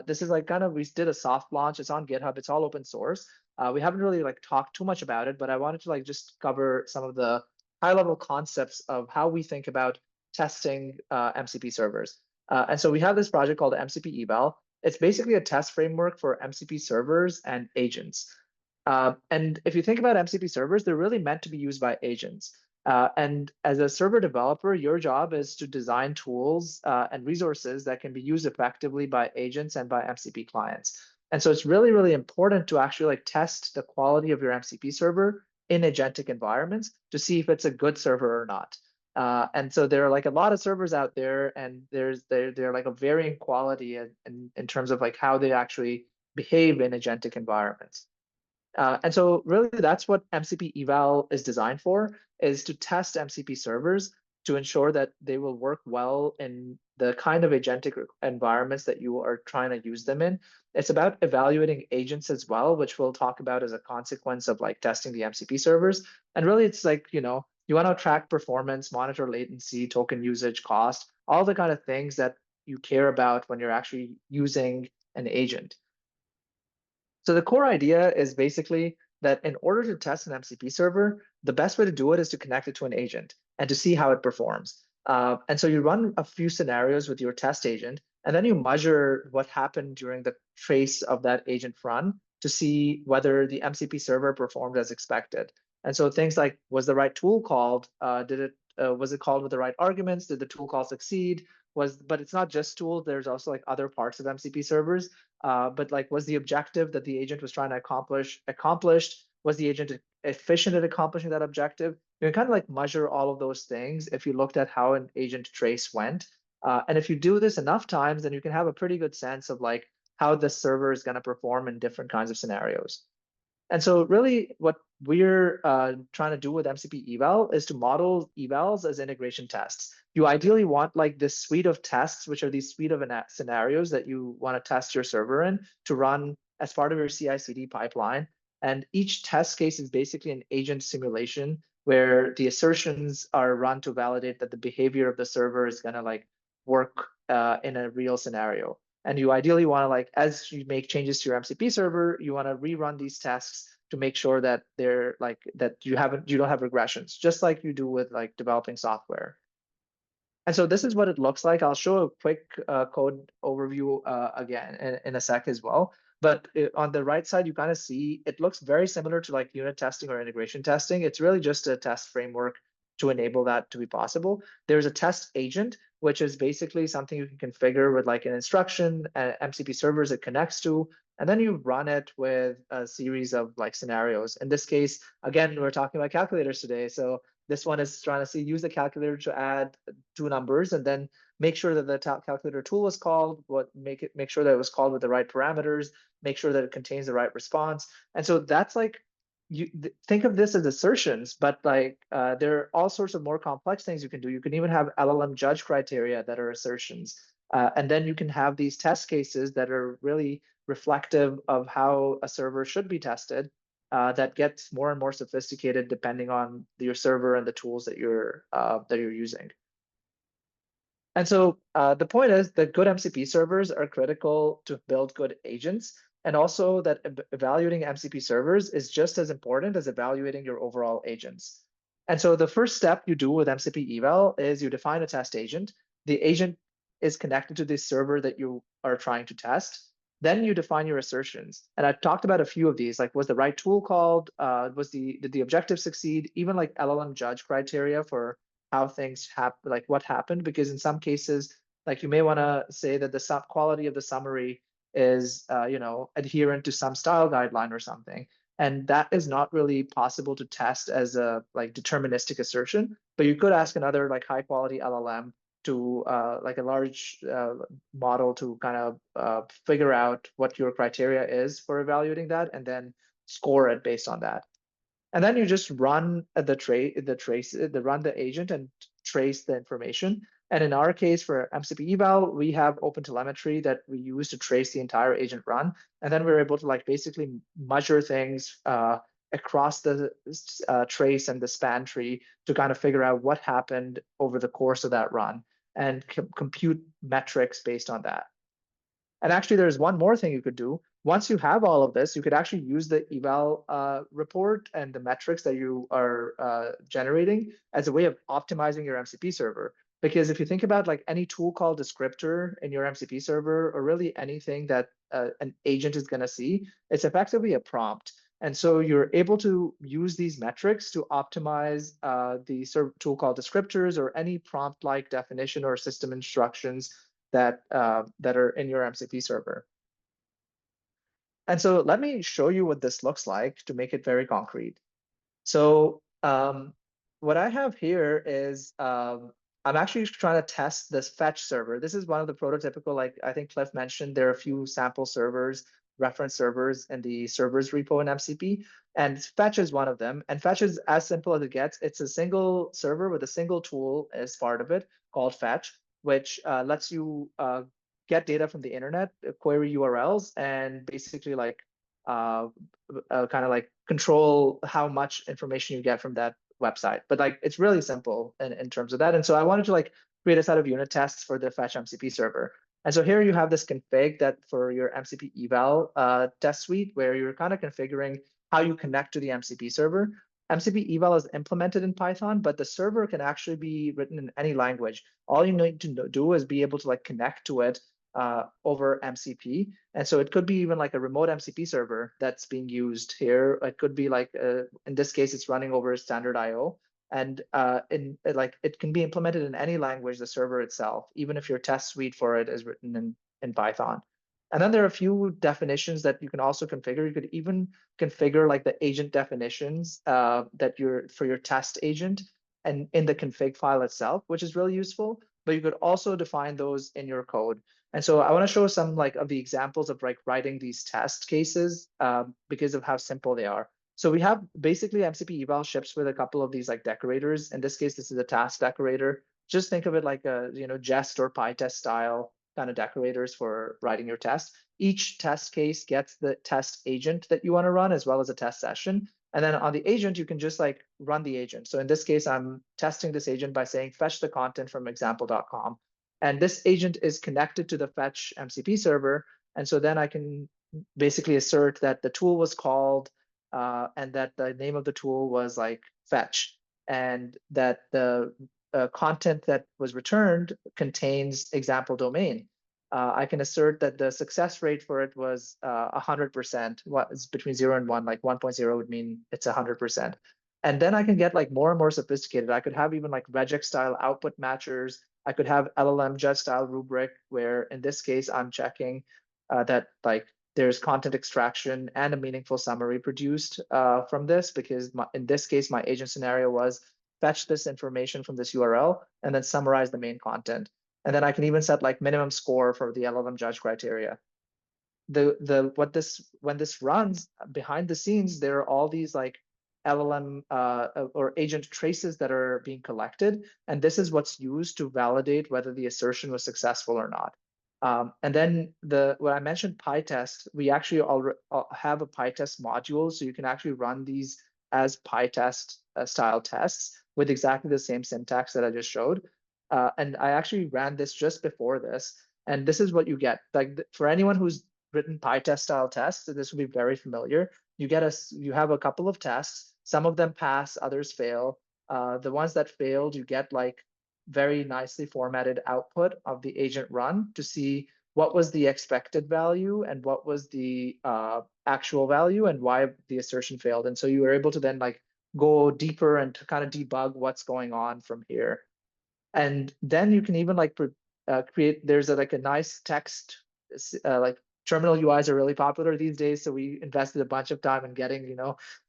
this is like kind of, we did a soft launch. It's on GitHub. It's all open source. We haven't really like talked too much about it, but I wanted to like just cover some of the high level concepts of how we think about testing MCP servers. And so we have this project called mcp-eval. It's basically a test framework for MCP servers and agents. And if you think about MCP servers, they're really meant to be used by agents. And as a server developer, your job is to design tools and resources that can be used effectively by agents and by MCP clients. And so it's really, really important to actually like test the quality of your MCP server in agentic environments to see if it's a good server or not. And so there are like a lot of servers out there, and they're like a varying quality in terms of like how they actually behave in agentic environments. And so really that's what MCP-eval is designed for, is to test MCP servers to ensure that they will work well in the kind of agentic environments that you are trying to use them in. It's about evaluating agents as well, which we'll talk about as a consequence of like testing the MCP servers. And really it's like, you want to track performance, monitor latency, token usage, cost, all the kind of things that you care about when you're actually using an agent. So the core idea is basically that in order to test an MCP server, the best way to do it is to connect it to an agent and to see how it performs. And so you run a few scenarios with your test agent, and then you measure what happened during the trace of that agent run to see whether the MCP server performed as expected. And so things like, was the right tool called? Was it called with the right arguments? Did the tool call succeed? But it's not just tools. There's also like other parts of MCP servers. But like, was the objective that the agent was trying to accomplish accomplished? Was the agent efficient at accomplishing that objective? You can kind of like measure all of those things if you looked at how an agent trace went. And if you do this enough times, then you can have a pretty good sense of like how the server is going to perform in different kinds of scenarios. And so really what we're trying to do with MCP-eval is to model evals as integration tests. You ideally want like this suite of tests, which are these suite of scenarios that you want to test your server in, to run as part of your CI/CD pipeline. And each test case is basically an agent simulation where the assertions are run to validate that the behavior of the server is going to like work in a real scenario. And you ideally want to like, as you make changes to your MCP server, you want to rerun these tests to make sure that they're like, that you don't have regressions, just like you do with like developing software. And so this is what it looks like. I'll show a quick code overview again in a sec as well. But on the right side, you kind of see it looks very similar to like unit testing or integration testing. It's really just a test framework to enable that to be possible. There's a test agent, which is basically something you can configure with like an instruction, MCP servers it connects to, and then you run it with a series of like scenarios. In this case, again, we're talking about calculators today. So this one is trying to use the calculator to add two numbers and then make sure that the calculator tool was called, make sure that it was called with the right parameters, make sure that it contains the right response. And so that's like, you think of this as assertions, but like there are all sorts of more complex things you can do. You can even have LLM judge criteria that are assertions. And then you can have these test cases that are really reflective of how a server should be tested. That gets more and more sophisticated depending on your server and the tools that you're using. And so the point is that good MCP servers are critical to build good agents, and also that evaluating MCP servers is just as important as evaluating your overall agents. And so the first step you do with MCP-eval is you define a test agent. The agent is connected to the server that you are trying to test. Then you define your assertions. And I talked about a few of these, like was the right tool called? Did the objective succeed? Even like LLM judge criteria for how things happen, like what happened, because in some cases, like you may want to say that the quality of the summary is, adherent to some style guideline or something. And that is not really possible to test as a like deterministic assertion, but you could ask another like high quality LLM to like a large model to kind of figure out what your criteria is for evaluating that and then score it based on that. And then you just run run the agent and trace the information. And in our case for MCP-eval, we have open telemetry that we use to trace the entire agent run. And then we're able to like basically measure things across the trace and the span tree to kind of figure out what happened over the course of that run and compute metrics based on that. And actually, there's one more thing you could do. Once you have all of this, you could actually use the eval report and the metrics that you are generating as a way of optimizing your MCP server. Because if you think about like any tool call descriptor in your MCP server, or really anything that an agent is going to see, it's effectively a prompt. And so you're able to use these metrics to optimize the tool call descriptors or any prompt-like definition or system instructions that are in your MCP server. And so let me show you what this looks like to make it very concrete. So what I have here is I'm actually trying to test this fetch server. This is one of the prototypical, like I think Cliff mentioned, there are a few sample servers, reference servers in the servers repo in MCP, and fetch is one of them. And fetch is as simple as it gets. It's a single server with a single tool as part of it called fetch, which lets you get data from the internet, query URLs, and basically like kind of like control how much information you get from that website. But like it's really simple in terms of that. And so I wanted to like create a set of unit tests for the fetch MCP server. And so here you have this config that for your MCP eval test suite, where you're kind of configuring how you connect to the MCP server. MCP eval is implemented in Python, but the server can actually be written in any language. All you need to do is be able to like connect to it over MCP. And so it could be even like a remote MCP server that's being used here. It could be like, in this case, it's running over a standard IO. And like it can be implemented in any language, the server itself, even if your test suite for it is written in Python. And then there are a few definitions that you can also configure. You could even configure like the agent definitions that for your test agent and in the config file itself, which is really useful. But you could also define those in your code. And so I want to show some like of the examples of like writing these test cases because of how simple they are. So we have basically MCP eval ships with a couple of these like decorators. In this case, this is a task decorator. Just think of it like a jest or PyTest style kind of decorators for writing your test. Each test case gets the test agent that you want to run as well as a test session. And then on the agent, you can just like run the agent. So in this case, I'm testing this agent by saying fetch the content from example.com. And this agent is connected to the fetch MCP server. And so then I can basically assert that the tool was called and that the name of the tool was like fetch, and that the content that was returned contains example domain. I can assert that the success rate for it was 100%. What is between 0 and 1, like 1.0 would mean it's 100%. And then I can get like more and more sophisticated. I could have even like regex style output matchers. I could have LLM judge style rubric, where in this case, I'm checking that like there's content extraction and a meaningful summary produced from this, because in this case, my agent scenario was fetch this information from this URL and then summarize the main content. And then I can even set like minimum score for the LLM judge criteria. When this runs behind the scenes, there are all these like LLM or agent traces that are being collected, and this is what's used to validate whether the assertion was successful or not. And then when I mentioned PyTest, we actually already have a PyTest module, so you can actually run these as PyTest style tests with exactly the same syntax that I just showed. And I actually ran this just before this, and this is what you get. Like for anyone who's written PyTest style tests, this will be very familiar. You have a couple of tests. Some of them pass, others fail. The ones that failed, you get like very nicely formatted output of the agent run to see what was the expected value and what was the actual value and why the assertion failed. And so you were able to then like go deeper and to kind of debug what's going on from here. And then you can even like create, there's like a nice text, like terminal UIs are really popular these days. So we invested a bunch of time in getting,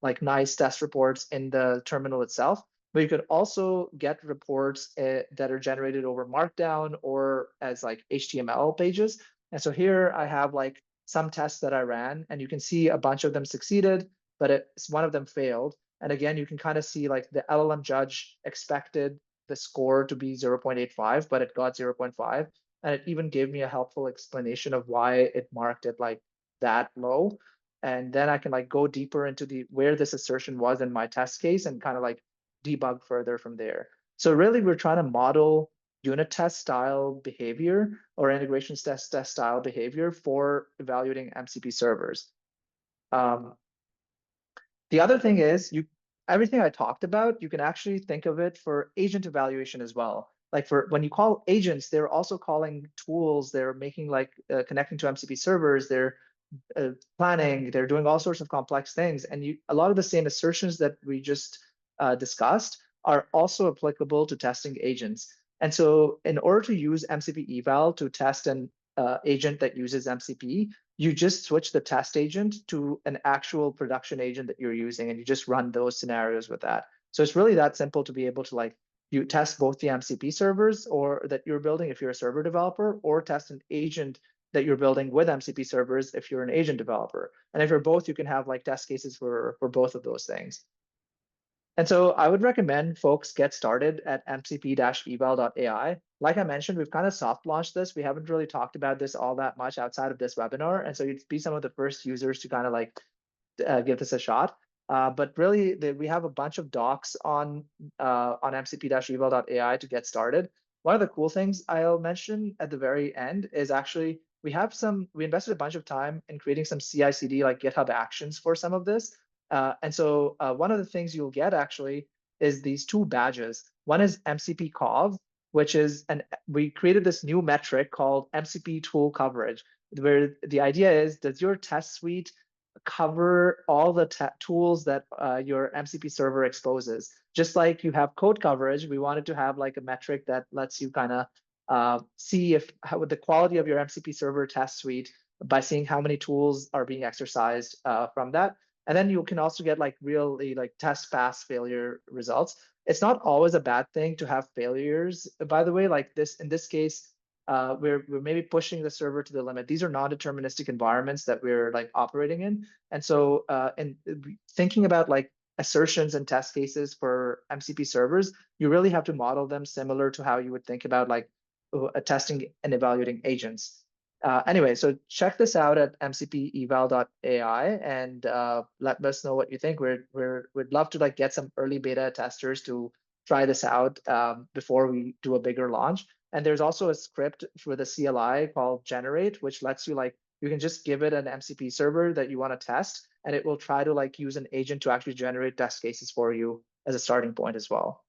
like nice test reports in the terminal itself. But you could also get reports that are generated over Markdown or as like HTML pages. And so here I have like some tests that I ran, and you can see a bunch of them succeeded, but one of them failed. And again, you can kind of see like the LLM judge expected the score to be 0.85, but it got 0.5. And it even gave me a helpful explanation of why it marked it like that low. And then I can like go deeper into where this assertion was in my test case and kind of like debug further from there. So really, we're trying to model unit test style behavior or integration test style behavior for evaluating MCP servers. The other thing is everything I talked about, you can actually think of it for agent evaluation as well. Like for when you call agents, they're also calling tools. They're making like connecting to MCP servers. They're planning. They're doing all sorts of complex things. And a lot of the same assertions that we just discussed are also applicable to testing agents. And so in order to use MCP-eval to test an agent that uses MCP, you just switch the test agent to an actual production agent that you're using, and you just run those scenarios with that. So it's really that simple to be able to like you test both the MCP servers or that you're building if you're a server developer, or test an agent that you're building with MCP servers if you're an agent developer. And if you're both, you can have like test cases for both of those things. And so I would recommend folks get started at mcp-eval.ai. Like I mentioned, we've kind of soft launched this. We haven't really talked about this all that much outside of this webinar. And so you'd be some of the first users to kind of like give this a shot. But really, we have a bunch of docs on mcp-eval.ai to get started. One of the cool things I'll mention at the very end is actually we invested a bunch of time in creating some CI/CD like GitHub actions for some of this. And so one of the things you'll get actually is these two badges. One is MCP-cov, which is we created this new metric called MCP tool coverage, where the idea is, does your test suite cover all the tools that your MCP server exposes? Just like you have code coverage, we wanted to have like a metric that lets you kind of see how the quality of your MCP server test suite by seeing how many tools are being exercised from that. And then you can also get like really like test pass failure results. It's not always a bad thing to have failures, by the way. Like this, in this case, we're maybe pushing the server to the limit. These are non-deterministic environments that we're like operating in. And so and thinking about like assertions and test cases for MCP servers, you really have to model them similar to how you would think about like testing and evaluating agents. Anyway, so check this out at mcp-eval.ai and let us know what you think. We'd love to like get some early beta testers to try this out before we do a bigger launch. And there's also a script for the CLI called generate, which lets you like, you can just give it an MCP server that you want to test, and it will try to like use an agent to actually generate test cases for you as a starting point as well.